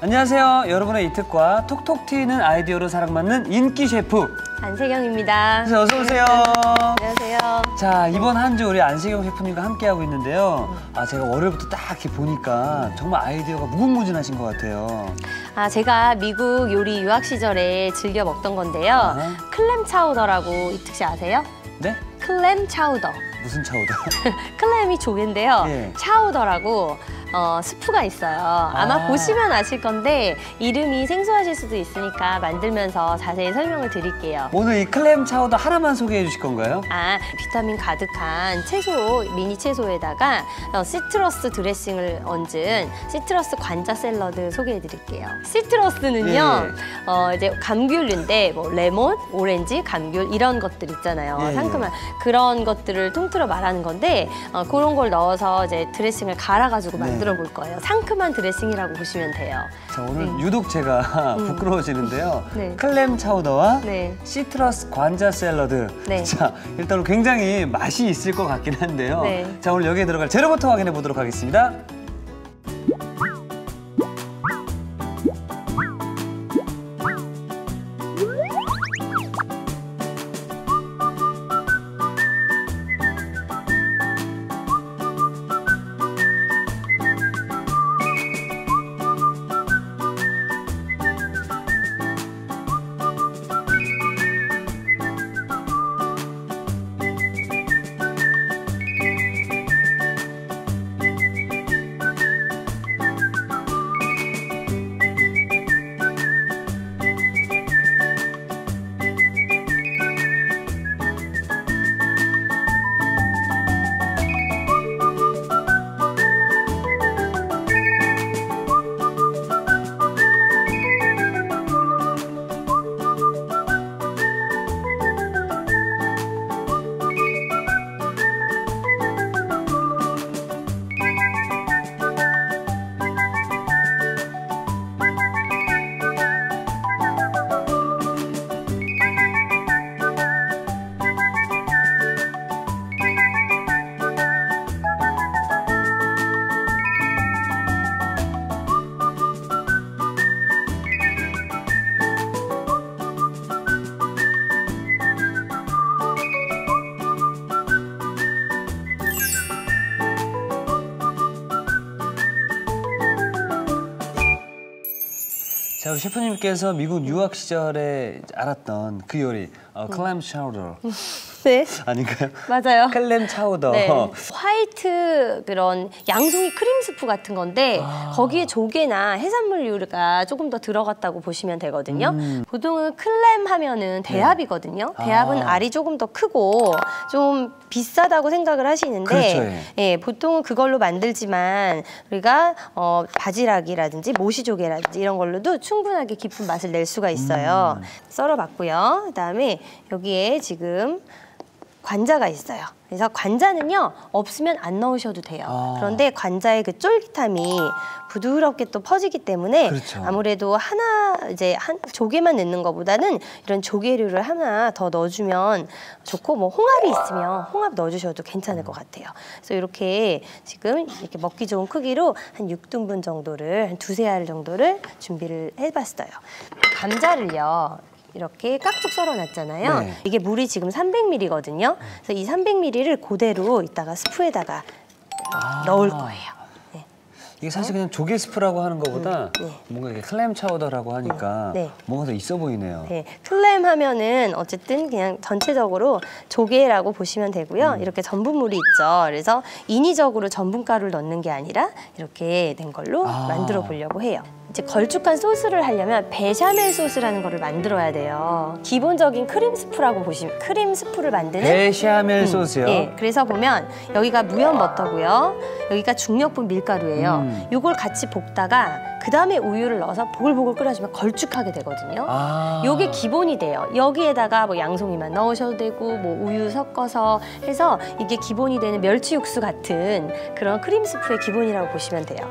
안녕하세요. 여러분의 이특과 톡톡 튀는 아이디어로 사랑받는 인기 셰프 안세경입니다. 어서 오세요. 안녕하세요. 자, 이번 한 주 우리 안세경 셰프님과 함께하고 있는데요. 제가 월요일부터 딱 이렇게 보니까 정말 아이디어가 무궁무진하신 것 같아요. 제가 미국 요리 유학 시절에 즐겨 먹던 건데요. 클램 차우더라고 이특 씨 아세요? 네? 클램 차우더. 무슨 차우더? 클램이 조개인데요. 예. 차우더라고 스프가 있어요. 아마 보시면 아실 건데 이름이 생소하실 수도 있으니까 만들면서 자세히 설명을 드릴게요. 오늘 이 클램 차우더 하나만 소개해 주실 건가요? 비타민 가득한 채소, 미니 채소에다가 시트러스 드레싱을 얹은 시트러스 관자 샐러드 소개해 드릴게요. 시트러스는요, 이제 감귤류인데 뭐 레몬, 오렌지, 감귤 이런 것들 있잖아요. 상큼한 그런 것들을 통틀어 말하는 건데 그런 걸 넣어서 이제 드레싱을 갈아가지고 만들어 볼 거예요. 상큼한 드레싱이라고 보시면 돼요. 자, 오늘 유독 제가 부끄러워지는데요. 네. 클램 차우더와 네. 시트러스 관자 샐러드. 네. 자, 일단 굉장히 맛이 있을 것 같긴 한데요. 네. 자, 오늘 여기에 들어갈 재료부터 확인해 보도록 하겠습니다. 자, 우리 셰프님께서 미국 유학 시절에 알았던 그 요리, 클램 차우더. 네. 아닌가요? 맞아요. 클램 차우더. 네. 화이트 그런 양송이 크림 스프 같은 건데 거기에 조개나 해산물류가 조금 더 들어갔다고 보시면 되거든요. 보통은 클램 하면은 대합이거든요. 대합은 알이 조금 더 크고 좀 비싸다고 생각을 하시는데 그렇죠, 예, 보통은 그걸로 만들지만 우리가 바지락이라든지 모시조개라든지 이런 걸로도 충분하게 깊은 맛을 낼 수가 있어요. 썰어봤고요. 그다음에 여기에 지금 관자가 있어요. 그래서 관자는요 없으면 안 넣으셔도 돼요. 그런데 관자의 그 쫄깃함이 부드럽게 또 퍼지기 때문에 그렇죠. 아무래도 한 조개만 넣는 것보다는 이런 조개류를 하나 더 넣어주면 좋고 뭐 홍합이 있으면 홍합 넣어주셔도 괜찮을 것 같아요. 그래서 이렇게 지금 이렇게 먹기 좋은 크기로 한 6등분 정도를 한 2~3알 정도를 준비를 해봤어요. 감자를요. 이렇게 깍둑 썰어놨잖아요. 네. 이게 물이 지금 300ml거든요. 그래서 이 300ml를 그대로 이따가 스프에다가 넣을 거예요. 네. 이게 사실 그냥 조개 스프라고 하는 것보다 뭔가 이렇게 클램 차우더라고 하니까 뭔가 더 있어 보이네요. 네. 클램 하면은 어쨌든 그냥 전체적으로 조개라고 보시면 되고요. 이렇게 전분물이 있죠. 그래서 인위적으로 전분가루를 넣는 게 아니라 이렇게 된 걸로 만들어 보려고 해요. 이제 걸쭉한 소스를 하려면 베샤멜 소스라는 거를 만들어야 돼요. 기본적인 크림 스프라고 보시면 크림 스프를 만드는 베샤멜 소스요? 예, 그래서 보면 여기가 무염 버터고요. 여기가 중력분 밀가루예요. 요걸 같이 볶다가 그 다음에 우유를 넣어서 보글보글 끓여주면 걸쭉하게 되거든요. 요게 기본이 돼요. 여기에다가 뭐 양송이만 넣으셔도 되고 뭐 우유 섞어서 해서 이게 기본이 되는 멸치 육수 같은 그런 크림 스프의 기본이라고 보시면 돼요.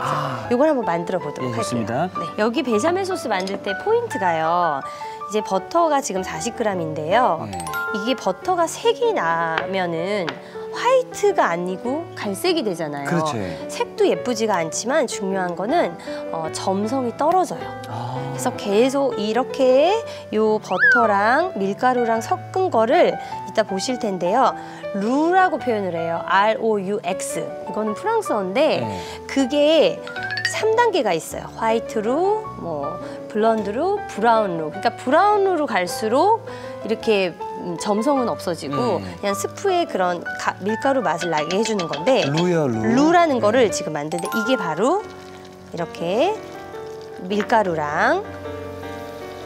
요걸 한번 만들어 보도록 할게요. 좋습니다. 네, 여기 베샤멜 소스 만들 때 포인트가요. 이제 버터가 지금 40g인데요. 이게 버터가 색이 나면은 화이트가 아니고 갈색이 되잖아요. 그렇죠. 색도 예쁘지가 않지만 중요한 거는 점성이 떨어져요. 아. 그래서 계속 이렇게 요 버터랑 밀가루랑 섞은 거를 이따 보실 텐데요. 루라고 표현을 해요. R-O-U-X. 이거는 프랑스어인데 네. 그게 3단계가 있어요. 화이트루, 뭐 블런드루, 브라운루. 그러니까 브라운루로 갈수록 이렇게 점성은 없어지고 그냥 스프의 그런 밀가루 맛을 나게 해주는 건데 루요, 루. 루라는 거를 지금 만드는데 이게 바로 이렇게 밀가루랑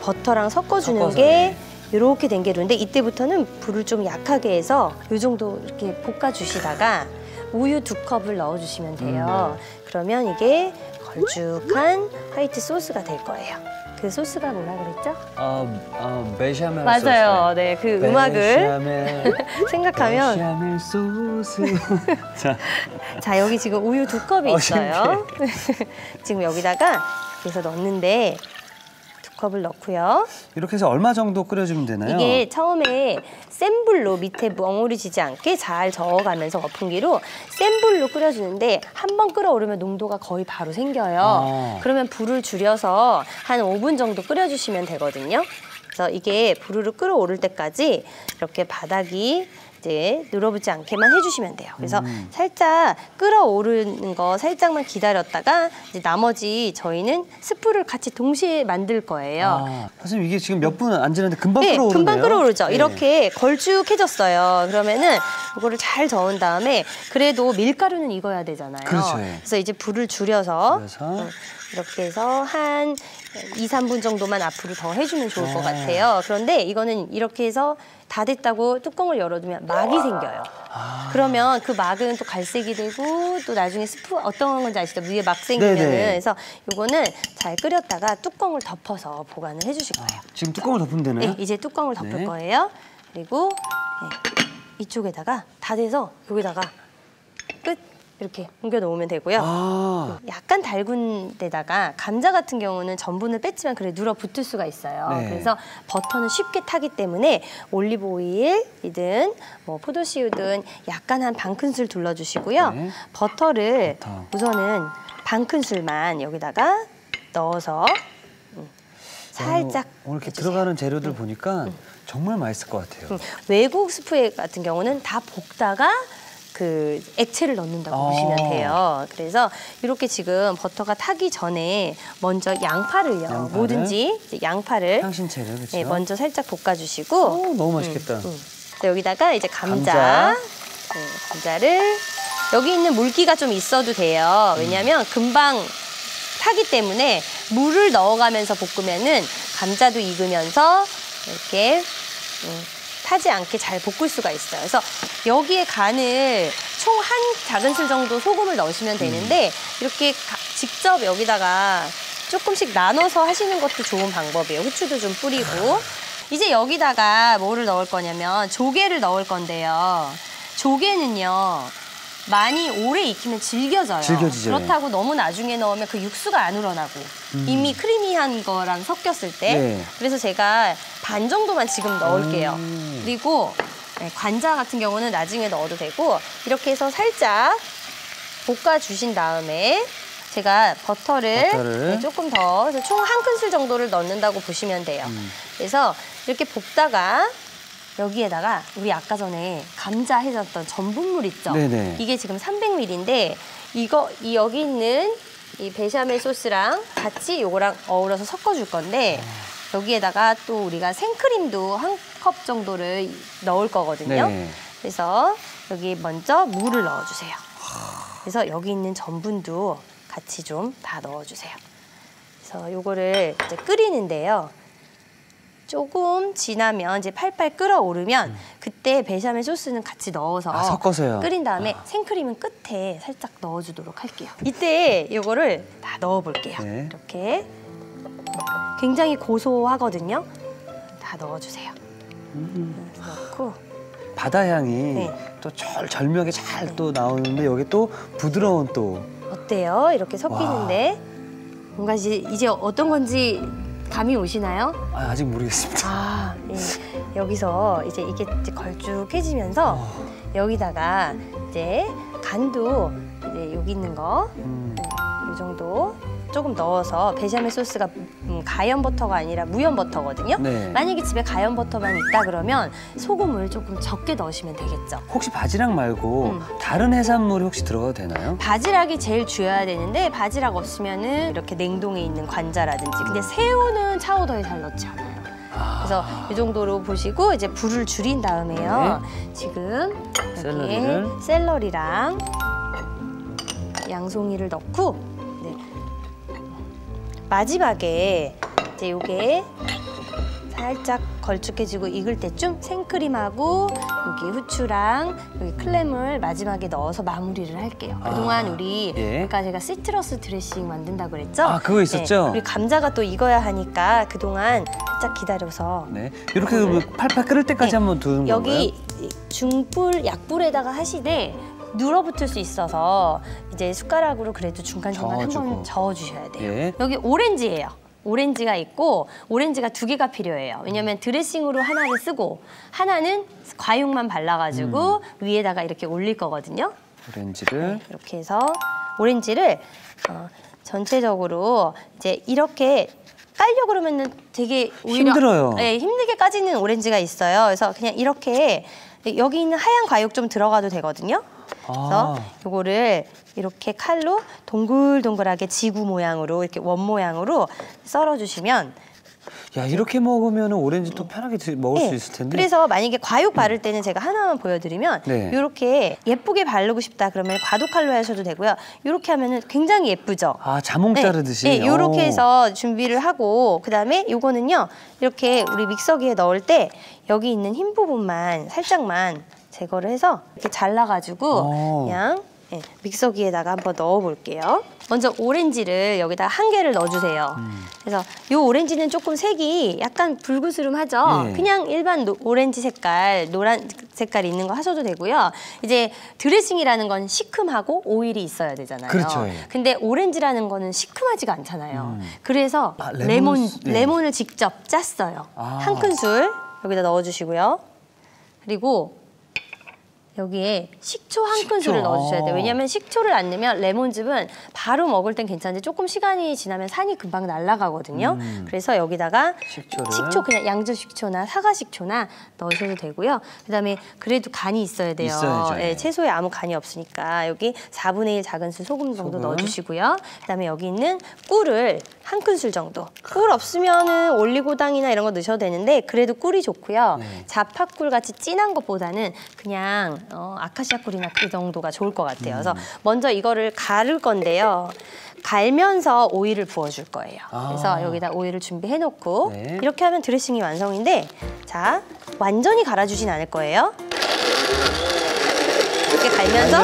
버터랑 섞어주는 게 이렇게 된 게 루인데 이때부터는 불을 좀 약하게 해서 이 정도 이렇게 볶아주시다가 우유 2컵을 넣어주시면 돼요. 그러면 이게 걸쭉한 화이트 소스가 될 거예요. 그 소스가 뭐라 그랬죠? 베샤멜 맞아요. 소스. 네, 그 음악을 베샤멜, 생각하면 베샤멜 소스. 자 여기 지금 우유 2컵이 있어요. 지금 여기다가 그래서 넣는데 2컵을 넣고요. 이렇게 해서 얼마 정도 끓여주면 되나요? 이게 처음에 센 불로 밑에 멍울이 지지 않게 잘 저어가면서 거품기로 센 불로 끓여주는데 한 번 끓어오르면 농도가 거의 바로 생겨요. 그러면 불을 줄여서 한 5분 정도 끓여주시면 되거든요. 그래서 이게 부르르 끓어오를 때까지 이렇게 바닥이 이제 늘어붙지 않게만 해주시면 돼요. 그래서 살짝 끓어오르는 거 살짝만 기다렸다가 이제 나머지 저희는 스프를 같이 동시에 만들 거예요. 선생님 이게 지금 몇 분 안 지났는데 금방 네, 끓어오르네요. 금방 끓어오르죠. 네. 이렇게 걸쭉해졌어요. 그러면은 이거를 잘 저은 다음에 그래도 밀가루는 익어야 되잖아요. 그렇죠. 그래서 이제 불을 줄여서 이렇게 해서 한 2, 3분 정도만 앞으로 더 해주면 좋을 것 같아요. 그런데 이거는 이렇게 해서 다 됐다고 뚜껑을 열어두면 막이 생겨요. 그러면 그 막은 또 갈색이 되고 또 나중에 스프 어떤 건지 아시죠? 위에 막 생기면은. 네네. 그래서 이거는 잘 끓였다가 뚜껑을 덮어서 보관을 해주실 거예요. 지금 뚜껑을 덮으면 되나요? 네, 이제 뚜껑을 덮을 네. 거예요. 그리고 네, 이쪽에다가 다 돼서 여기다가 끝 이렇게 옮겨 놓으면 되고요. 약간 달군 데다가 감자 같은 경우는 전분을 뺐지만 그래 눌어 붙을 수가 있어요. 네. 그래서 버터는 쉽게 타기 때문에 올리브 오일이든 뭐 포도씨유든 약간 한 반 큰술 둘러주시고요. 네. 버터를 버터. 우선은 반 큰술만 여기다가 넣어서 살짝 오늘 이렇게 해주세요. 들어가는 재료들 보니까 정말 맛있을 것 같아요. 외국 스프 같은 경우는 다 볶다가 그 액체를 넣는다고 보시면 돼요. 그래서 이렇게 지금 버터가 타기 전에 먼저 양파를요. 뭐든지 이제 양파를 향신채를 그렇죠. 네, 먼저 살짝 볶아주시고 너무 맛있겠다. 여기다가 이제 감자. 네, 감자를 여기 있는 물기가 좀 있어도 돼요. 왜냐하면 금방 타기 때문에 물을 넣어가면서 볶으면은 감자도 익으면서 이렇게 타지 않게 잘 볶을 수가 있어요. 그래서 여기에 간을 총 한 작은 술 정도 소금을 넣으시면 되는데 이렇게 직접 여기다가 조금씩 나눠서 하시는 것도 좋은 방법이에요. 후추도 좀 뿌리고. 이제 여기다가 뭐를 넣을 거냐면 조개를 넣을 건데요. 조개는요. 많이 오래 익히면 질겨져요. 질겨지죠. 그렇다고 너무 나중에 넣으면 그 육수가 안 우러나고 이미 크리미한 거랑 섞였을 때 네. 그래서 제가 반 정도만 지금 넣을게요. 그리고 네, 관자 같은 경우는 나중에 넣어도 되고 이렇게 해서 살짝 볶아주신 다음에 제가 버터를 네, 조금 더 그래서 총 한 큰술 정도를 넣는다고 보시면 돼요. 그래서 이렇게 볶다가 여기에다가 우리 아까 전에 감자 해줬던 전분물 있죠? 네네. 이게 지금 300ml인데 여기 있는 이 베샤멜 소스랑 같이 요거랑 어우러서 섞어줄 건데 여기에다가 또 우리가 생크림도 한 컵 정도를 넣을 거거든요. 네. 그래서 여기 먼저 물을 넣어주세요. 그래서 여기 있는 전분도 같이 좀 다 넣어주세요. 그래서 요거를 이제 끓이는데요. 조금 지나면 이제 팔팔 끓어오르면 그때 베샤멜 소스는 같이 넣어서 섞어서요. 끓인 다음에 생크림은 끝에 살짝 넣어주도록 할게요. 이때 이거를 다 넣어볼게요. 네. 이렇게 굉장히 고소하거든요. 다 넣어주세요. 넣고 바다 향이 네. 또 절묘하게 잘 또 나오는데 여기 또 부드러운 또 어때요? 이렇게 섞이는데 뭔가 이제 어떤 건지 감이 오시나요? 아직 모르겠습니다. 아, 예. 여기서 이제 이게 이제 걸쭉해지면서 여기다가 이제 간도 이제 여기 있는 거 이 정도 조금 넣어서 베샤멜 소스가 가염 버터가 아니라 무염 버터거든요. 네. 만약에 집에 가염 버터만 있다 그러면 소금을 조금 적게 넣으시면 되겠죠. 혹시 바지락 말고 다른 해산물이 혹시 들어가도 되나요? 바지락이 제일 줄여야 되는데 바지락 없으면은 이렇게 냉동에 있는 관자라든지 근데 새우는 차오더에 잘 넣지 않아요. 그래서 이 정도로 보시고 이제 불을 줄인 다음에요. 지금 여기에 샐러리랑 양송이를 넣고 네. 마지막에 이제 요게 살짝 걸쭉해지고 익을 때쯤 생크림하고 여기 후추랑 여기 클램을 마지막에 넣어서 마무리를 할게요. 그동안 우리 아까 제가 시트러스 드레싱 만든다고 그랬죠? 아, 그거 있었죠? 네. 우리 감자가 또 익어야 하니까 그동안 살짝 기다려서 네. 이렇게 팔팔 끓을 때까지 한번 두는 건가요? 여기 중불, 약불에다가 하시되 눌어붙을 수 있어서 이제 숟가락으로 그래도 중간중간 한번 저어주셔야 돼요. 예. 여기 오렌지예요. 오렌지가 있고 오렌지가 2개가 필요해요. 왜냐면 드레싱으로 하나를 쓰고 하나는 과육만 발라가지고 위에다가 이렇게 올릴 거거든요. 오렌지를 네, 이렇게 해서 오렌지를 전체적으로 이제 이렇게 깔려 그러면은 되게 오히려 힘들어요. 네, 힘들게 까지는 오렌지가 있어요. 그래서 그냥 이렇게 여기 있는 하얀 과육 좀 들어가도 되거든요. 그래서 요거를 이렇게 칼로 동글동글하게 지구 모양으로 이렇게 원 모양으로 썰어주시면 야, 이렇게 먹으면 오렌지 또 편하게 먹을 수 있을 텐데. 그래서 만약에 과육 바를 때는 제가 하나만 보여드리면 이렇게 예쁘게 바르고 싶다 그러면 과도칼로 하셔도 되고요. 이렇게 하면은 굉장히 예쁘죠. 아, 자몽 자르듯이. 네, 이렇게 해서 준비를 하고 그다음에 요거는요. 이렇게 우리 믹서기에 넣을 때 여기 있는 흰 부분만 살짝만 제거를 해서 이렇게 잘라가지고 그냥 믹서기에다가 한번 넣어볼게요. 먼저 오렌지를 여기다 1개를 넣어주세요. 그래서 이 오렌지는 조금 색이 약간 붉으스름하죠. 그냥 일반 오렌지 색깔, 노란 색깔 있는 거 하셔도 되고요. 이제 드레싱이라는 건 시큼하고 오일이 있어야 되잖아요. 그렇죠. 근데 오렌지라는 거는 시큼하지가 않잖아요. 그래서 레몬을 직접 짰어요. 1큰술 여기다 넣어주시고요. 그리고 여기에 식초 1큰술을 넣어주셔야 돼요. 왜냐하면 식초를 안 넣으면 레몬즙은 바로 먹을 땐 괜찮은데 조금 시간이 지나면 산이 금방 날아가거든요. 그래서 여기다가 식초 그냥 양조 식초나 사과 식초나 넣으셔도 되고요. 그다음에 그래도 간이 있어야 돼요. 네, 채소에 아무 간이 없으니까 여기 4분의 1 작은술 소금 정도 넣어주시고요. 그다음에 여기 있는 꿀을 1큰술 정도. 꿀 없으면은 올리고당이나 이런 거 넣으셔도 되는데 그래도 꿀이 좋고요. 자파꿀 같이 진한 것보다는 그냥 아카시아 꿀이나 그 정도가 좋을 것 같아요. 그래서 먼저 이거를 갈을 건데요. 갈면서 오일을 부어줄 거예요. 그래서 여기다 오일을 준비해놓고 이렇게 하면 드레싱이 완성인데 자, 완전히 갈아주진 않을 거예요. 이렇게 갈면서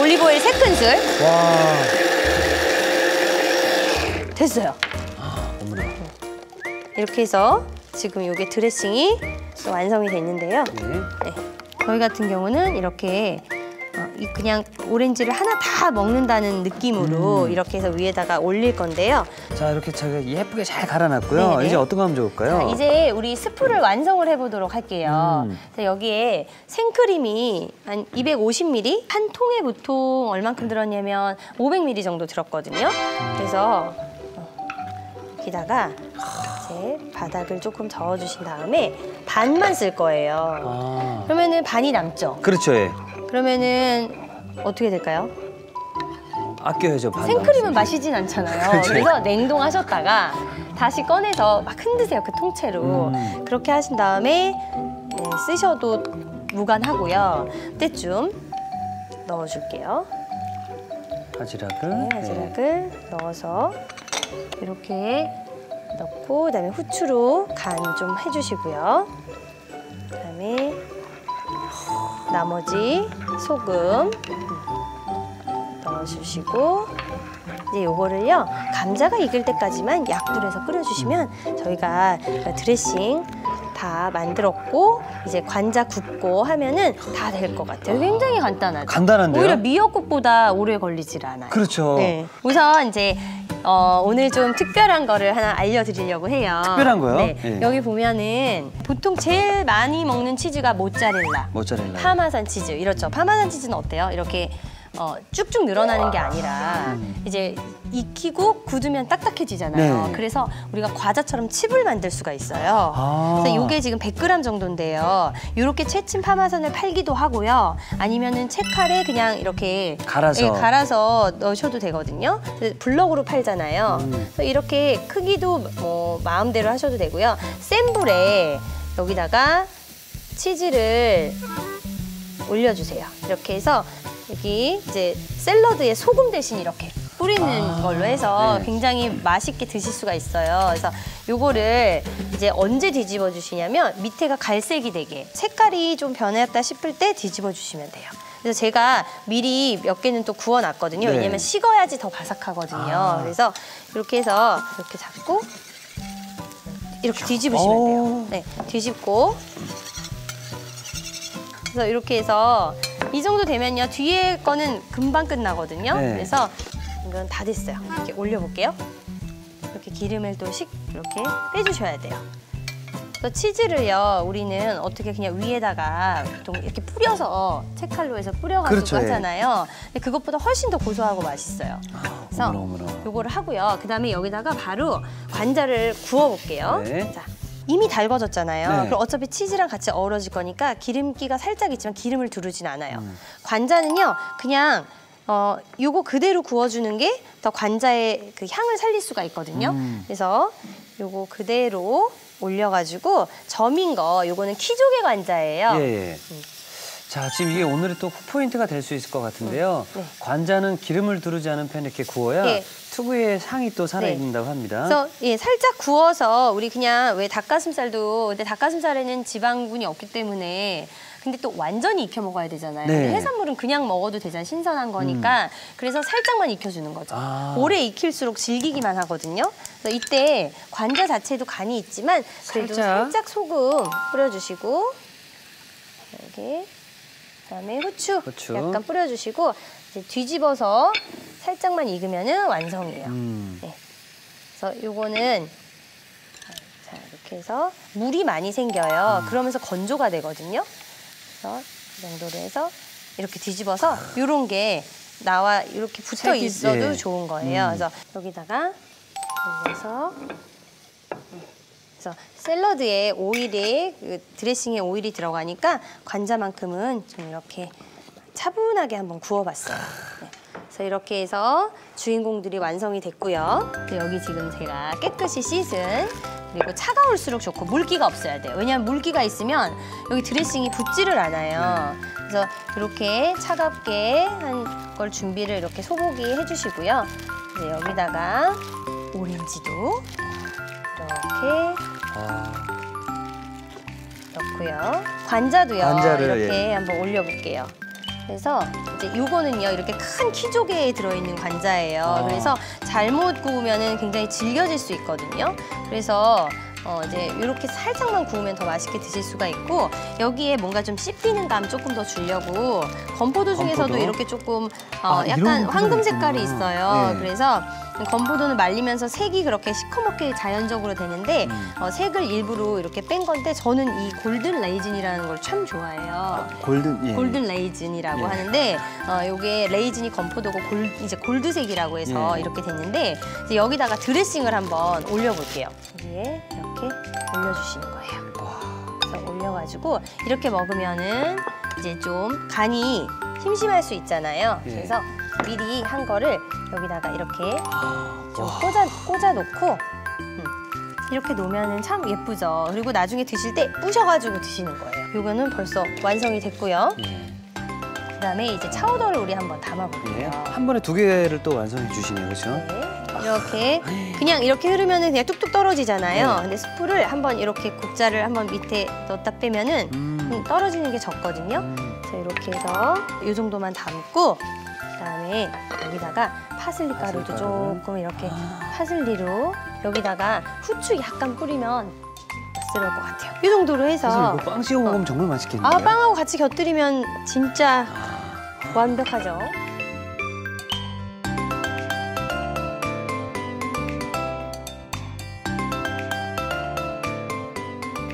올리브오일 3큰술. 와. 됐어요. 이렇게 해서 지금 이게 드레싱이 완성이 됐는데요. 저희 같은 경우는 이렇게 그냥 오렌지를 하나 다 먹는다는 느낌으로 이렇게 해서 위에다가 올릴 건데요. 자, 이렇게 제가 예쁘게 잘 갈아놨고요. 이제 어떤 거 하면 좋을까요? 자, 이제 우리 스프를 완성을 해보도록 할게요. 자, 여기에 생크림이 한 250ml? 한 통에 보통 얼만큼 들었냐면 500ml 정도 들었거든요. 그래서 여기다가 이제 바닥을 조금 저어주신 다음에 반만 쓸 거예요. 그러면은 반이 남죠? 그렇죠. 예. 그러면은 어떻게 될까요? 아껴야죠. 생크림은 마시진 않잖아요. 그래서 냉동하셨다가 다시 꺼내서 막 흔드세요. 그 통째로. 그렇게 하신 다음에 쓰셔도 무관하고요. 그때쯤 넣어줄게요. 바지락을. 바지락을 넣어서 이렇게 넣고 그다음에 후추로 간 좀 해주시고요. 그다음에 나머지 소금 넣어주시고 이제 요거를요 감자가 익을 때까지만 약불에서 끓여주시면 저희가 드레싱 다 만들었고 이제 관자 굽고 하면은 다 될 것 같아요. 굉장히 간단하죠. 간단한데요? 오히려 미역국보다 오래 걸리질 않아요. 그렇죠. 우선 이제 오늘 좀 특별한 거를 하나 알려드리려고 해요. 특별한 거요? 네. 예. 여기 보면은 보통 제일 많이 먹는 치즈가 모짜렐라, 모짜렐라. 파마산 치즈 이렇죠. 파마산 치즈는 어때요? 이렇게 쭉쭉 늘어나는 게 아니라 이제 익히고 굳으면 딱딱해지잖아요. 네. 그래서 우리가 과자처럼 칩을 만들 수가 있어요. 그래서 이게 지금 100g 정도인데요. 이렇게 채친 파마산을 팔기도 하고요. 아니면은 채칼에 그냥 이렇게 갈아서. 예, 갈아서 넣으셔도 되거든요. 블럭으로 팔잖아요. 그래서 이렇게 크기도 뭐 마음대로 하셔도 되고요. 센 불에 여기다가 치즈를 올려주세요. 이렇게 해서 여기 이제 샐러드에 소금 대신 이렇게 뿌리는 걸로 해서 네. 굉장히 맛있게 드실 수가 있어요. 그래서 요거를 이제 언제 뒤집어 주시냐면 밑에가 갈색이 되게 색깔이 좀 변했다 싶을 때 뒤집어 주시면 돼요. 그래서 제가 미리 몇 개는 또 구워놨거든요. 네. 왜냐면 식어야지 더 바삭하거든요. 그래서 이렇게 해서 이렇게 잡고 이렇게 뒤집으시면 돼요. 네, 뒤집고 그래서 이렇게 해서 이 정도 되면요. 뒤에 거는 금방 끝나거든요. 네. 그래서 이건 다 됐어요. 이렇게 올려볼게요. 이렇게 기름을 또 이렇게 빼주셔야 돼요. 그래서 치즈를요. 우리는 어떻게 그냥 위에다가 보통 이렇게 뿌려서 채칼로 해서 뿌려가지고 그렇죠, 예. 하잖아요. 근데 그것보다 훨씬 더 고소하고 맛있어요. 그래서 어머나. 요거를 하고요. 그다음에 여기다가 바로 관자를 구워볼게요. 네. 자, 이미 달궈졌잖아요. 네. 그럼 어차피 치즈랑 같이 어우러질 거니까 기름기가 살짝 있지만 기름을 두르진 않아요. 관자는요, 그냥 요거 그대로 구워주는 게 더 관자의 그 향을 살릴 수가 있거든요. 그래서 요거 그대로 올려가지고 점인 거, 요거는 키조개 관자예요. 예, 예. 자, 지금 이게 오늘의 또 포인트가 될 수 있을 것 같은데요. 네. 관자는 기름을 두르지 않은 팬에 이렇게 구워야 예. 특유의 향이 또 살아있는다고 합니다. 그래서 예, 살짝 구워서 우리 그냥 왜 닭가슴살도 근데 닭가슴살에는 지방분이 없기 때문에 근데 또 완전히 익혀 먹어야 되잖아요. 네. 근데 해산물은 그냥 먹어도 되잖아요. 신선한 거니까. 그래서 살짝만 익혀주는 거죠. 아. 오래 익힐수록 질기기만 하거든요. 그래서 이때 관자 자체도 간이 있지만 그래도 살짝 소금 뿌려주시고 이렇게 그다음에 후추 약간 뿌려주시고 이제 뒤집어서 살짝만 익으면은 완성이에요. 네. 그래서 요거는 자 이렇게 해서 물이 많이 생겨요. 그러면서 건조가 되거든요. 그래서 이 정도로 해서 이렇게 뒤집어서 요런 게 나와 이렇게 붙어 있어도 예. 좋은 거예요. 그래서 여기다가 올려서 그래서 샐러드에 오일이 그 드레싱에 오일이 들어가니까 관자만큼은 좀 이렇게 차분하게 한번 구워봤어요. 네. 그래서 이렇게 해서 주인공들이 완성이 됐고요. 여기 지금 제가 깨끗이 씻은 그리고 차가울수록 좋고 물기가 없어야 돼요. 왜냐하면 물기가 있으면 여기 드레싱이 붙지를 않아요. 그래서 이렇게 차갑게 한 걸 준비를 이렇게 소고기 해주시고요. 이제 여기다가 오렌지도 이렇게 넣고요. 관자도요. 관자를, 이렇게 한번 올려볼게요. 그래서 이제 요거는요 이렇게 큰 키조개에 들어있는 관자예요. 그래서 잘못 구우면은 굉장히 질겨질 수 있거든요. 그래서 이제 이렇게 살짝만 구우면 더 맛있게 드실 수가 있고 여기에 뭔가 좀 씹히는 감 조금 더 주려고 건포도 중에서도 건포도? 이렇게 조금 이런 약간 황금 건포도가 색깔이 있구나. 있어요. 네. 그래서 건포도는 말리면서 색이 그렇게 시커멓게 자연적으로 되는데 색을 일부러 이렇게 뺀 건데 저는 이 골든 레이즌이라는 걸 참 좋아해요. 골든, 예. 골든 레이즌이라고 예. 하는데 요게 레이즌이 건포도고 이제 골드색이라고 해서 예. 이렇게 됐는데 이제 여기다가 드레싱을 한번 올려볼게요. 여기에 이렇게 올려주시는 거예요. 그래서 올려가지고 이렇게 먹으면은 이제 좀 간이 심심할 수 있잖아요. 예. 그래서 미리 한 거를 여기다가 이렇게 좀 꽂아 놓고 이렇게 놓으면은 참 예쁘죠. 그리고 나중에 드실 때 부셔가지고 드시는 거예요. 요거는 벌써 완성이 됐고요. 예. 그다음에 이제 차우더를 우리 한번 담아볼게요. 예. 한 번에 2개를 또 완성해 주시네요, 그렇죠? 네. 이렇게 그냥 이렇게 흐르면은 그냥 뚝뚝 떨어지잖아요. 네. 근데 스프를 한번 이렇게 국자를 한번 밑에 넣었다 빼면은 떨어지는 게 적거든요. 그래서 이렇게 해서 이 정도만 담고 그다음에 여기다가 파슬리 가루도 파슬리 가루. 조금 이렇게 파슬리로 여기다가 후추 약간 뿌리면 맛스러울 것 같아요. 이 정도로 해서 사실 이거 빵 찍어 먹으면 정말 맛있겠네요. 빵하고 같이 곁들이면 진짜 완벽하죠.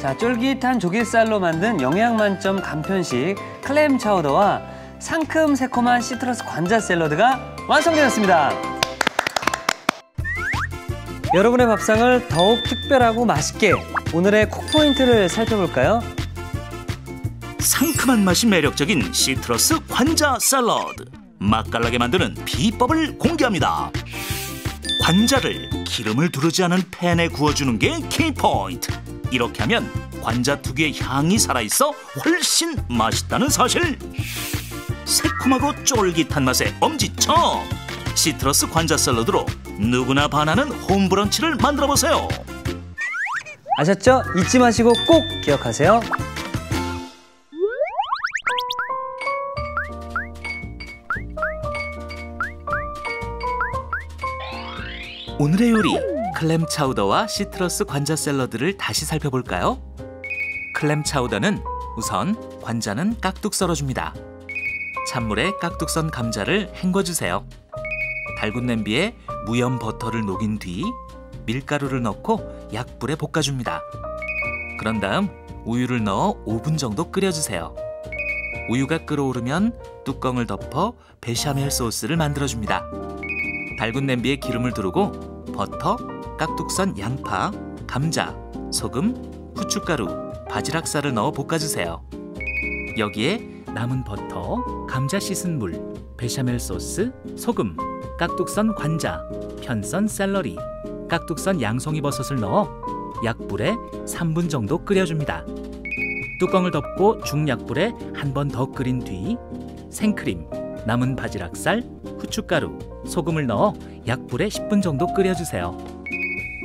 자, 쫄깃한 조갯살로 만든 영양 만점 간편식 클램 차우더와 상큼 새콤한 시트러스 관자 샐러드가 완성되었습니다. 여러분의 밥상을 더욱 특별하고 맛있게 오늘의 콕포인트를 살펴볼까요? 상큼한 맛이 매력적인 시트러스 관자 샐러드. 맛깔나게 만드는 비법을 공개합니다. 관자를 기름을 두르지 않은 팬에 구워주는 게 키포인트. 이렇게 하면 관자 특유의 향이 살아있어 훨씬 맛있다는 사실. 새콤하고 쫄깃한 맛의 엄지척. 시트러스 관자 샐러드로 누구나 반하는 홈브런치를 만들어보세요. 아셨죠? 잊지 마시고 꼭 기억하세요. 오늘의 요리, 클램 차우더와 시트러스 관자 샐러드를 다시 살펴볼까요? 클램 차우더는 우선 관자는 깍둑 썰어줍니다. 찬물에 깍둑 썬 감자를 헹궈주세요. 달군 냄비에 무염 버터를 녹인 뒤 밀가루를 넣고 약불에 볶아줍니다. 그런 다음 우유를 넣어 5분 정도 끓여주세요. 우유가 끓어오르면 뚜껑을 덮어 베샤멜 소스를 만들어줍니다. 달군 냄비에 기름을 두르고 버터, 깍둑 썬 양파, 감자, 소금, 후춧가루, 바지락살을 넣어 볶아주세요. 여기에 남은 버터, 감자 씻은 물, 베샤멜 소스, 소금, 깍둑 썬 관자, 편 썬 샐러리, 깍둑 썬 양송이 버섯을 넣어 약불에 3분 정도 끓여줍니다. 뚜껑을 덮고 중약불에 한 번 더 끓인 뒤 생크림, 남은 바지락살, 후춧가루, 소금을 넣어 약불에 10분 정도 끓여주세요.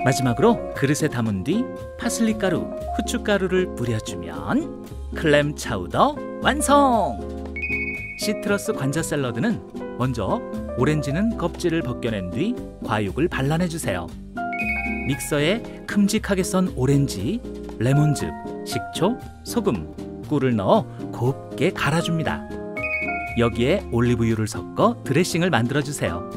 마지막으로 그릇에 담은 뒤 파슬리 가루, 후춧가루를 뿌려주면 클램 차우더 완성! 시트러스 관자 샐러드는 먼저 오렌지는 껍질을 벗겨낸 뒤 과육을 발라내주세요. 믹서에 큼직하게 썬 오렌지, 레몬즙, 식초, 소금, 꿀을 넣어 곱게 갈아줍니다. 여기에 올리브유를 섞어 드레싱을 만들어주세요.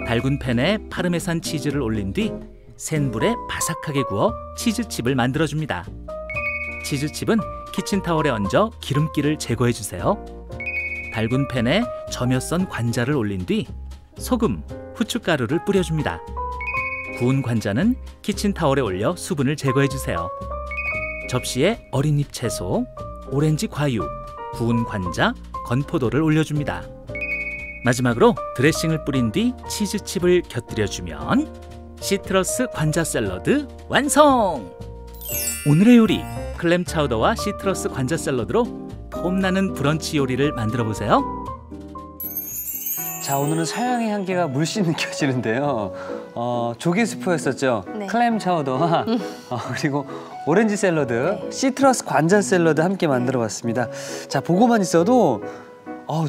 달군 팬에 파르메산 치즈를 올린 뒤 센 불에 바삭하게 구워 치즈칩을 만들어줍니다. 치즈칩은 키친타월에 얹어 기름기를 제거해주세요. 달군 팬에 저며 썬 관자를 올린 뒤 소금, 후춧가루를 뿌려줍니다. 구운 관자는 키친타월에 올려 수분을 제거해주세요. 접시에 어린잎 채소, 오렌지 과육, 구운 관자, 건포도를 올려줍니다. 마지막으로 드레싱을 뿌린 뒤 치즈칩을 곁들여주면 시트러스 관자 샐러드 완성! 오늘의 요리, 클램 차우더와 시트러스 관자 샐러드로 폼나는 브런치 요리를 만들어보세요. 자, 오늘은 서양의 향기가 물씬 느껴지는데요. 조개 스프였었죠. 네. 클램 차우더와 그리고 오렌지 샐러드, 네. 시트러스 관자 샐러드 함께 만들어봤습니다. 자, 보고만 있어도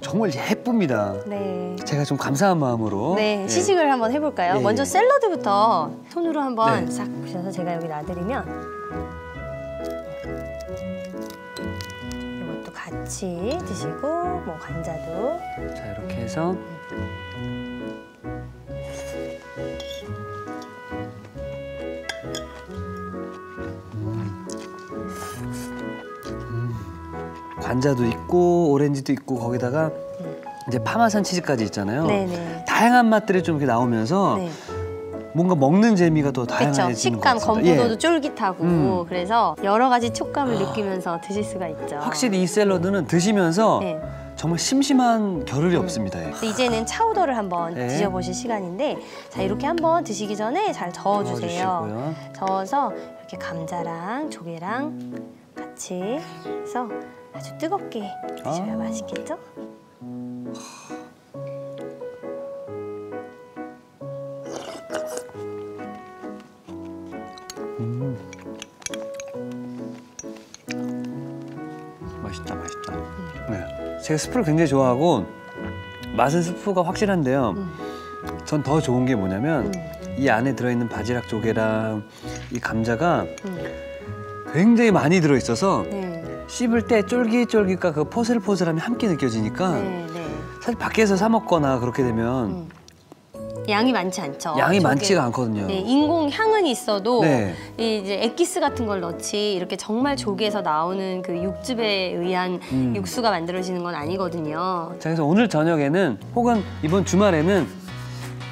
정말 예쁩니다. 네. 제가 좀 감사한 마음으로. 네, 시식을 한번 해볼까요? 예, 먼저 예. 샐러드부터 손으로 한번 네. 싹 부셔서 제가 여기 놔드리면 이것도 같이 드시고 뭐 관자도 자, 이렇게 해서 관자도 있고 오렌지도 있고 거기다가 이제 파마산 치즈까지 있잖아요. 네네. 다양한 맛들이 좀 이렇게 나오면서 네. 뭔가 먹는 재미가 더 그렇죠. 다양해지는 것 식감, 같습니다. 건포도도 예. 쫄깃하고 그래서 여러 가지 촉감을 느끼면서 드실 수가 있죠. 확실히 이 샐러드는 드시면서 네. 정말 심심한 겨를이 없습니다. 예. 이제는 차우더를 한번 네. 드셔보실 시간인데 자 이렇게 한번 드시기 전에 잘 저어주세요. 저어주시고요. 저어서 이렇게 감자랑 조개랑 같이 해서 아주 뜨겁게 드셔야 맛있겠죠? 맛있다, 맛있다. 네. 제가 스프를 굉장히 좋아하고 맛은 스프가 확실한데요. 전 더 좋은 게 뭐냐면 이 안에 들어있는 바지락 조개랑 이 감자가 굉장히 많이 들어있어서 네. 씹을 때 쫄깃쫄깃과 그 포슬포슬함이 함께 느껴지니까 네, 네. 사실 밖에서 사 먹거나 그렇게 되면 양이 많지 않죠. 양이 조개. 많지가 않거든요. 네, 인공 향은 있어도 네. 이제 액기스 같은 걸 넣지 이렇게 정말 조개에서 나오는 그 육즙에 의한 육수가 만들어지는 건 아니거든요. 자, 그래서 오늘 저녁에는 혹은 이번 주말에는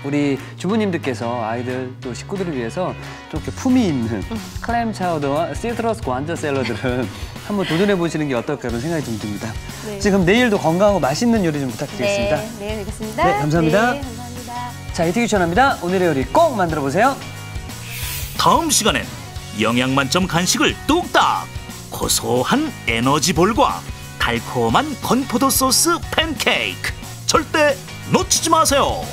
우리 주부님들께서 아이들 또 식구들을 위해서 좀 이렇게 품위 있는 클램 차우더와 시트러스 관자 샐러드를 한번 도전해 보시는 게 어떨까 그런 생각이 좀 듭니다. 네. 지금 내일도 건강하고 맛있는 요리 좀 부탁드리겠습니다. 네, 네, 뵙겠습니다. 네, 감사합니다. 네, 감사합니다. 자, 이특 추천합니다. 오늘의 요리 꼭 만들어 보세요. 다음 시간엔 영양 만점 간식을 뚝딱, 고소한 에너지볼과 달콤한 건포도 소스 팬케이크, 절대 놓치지 마세요.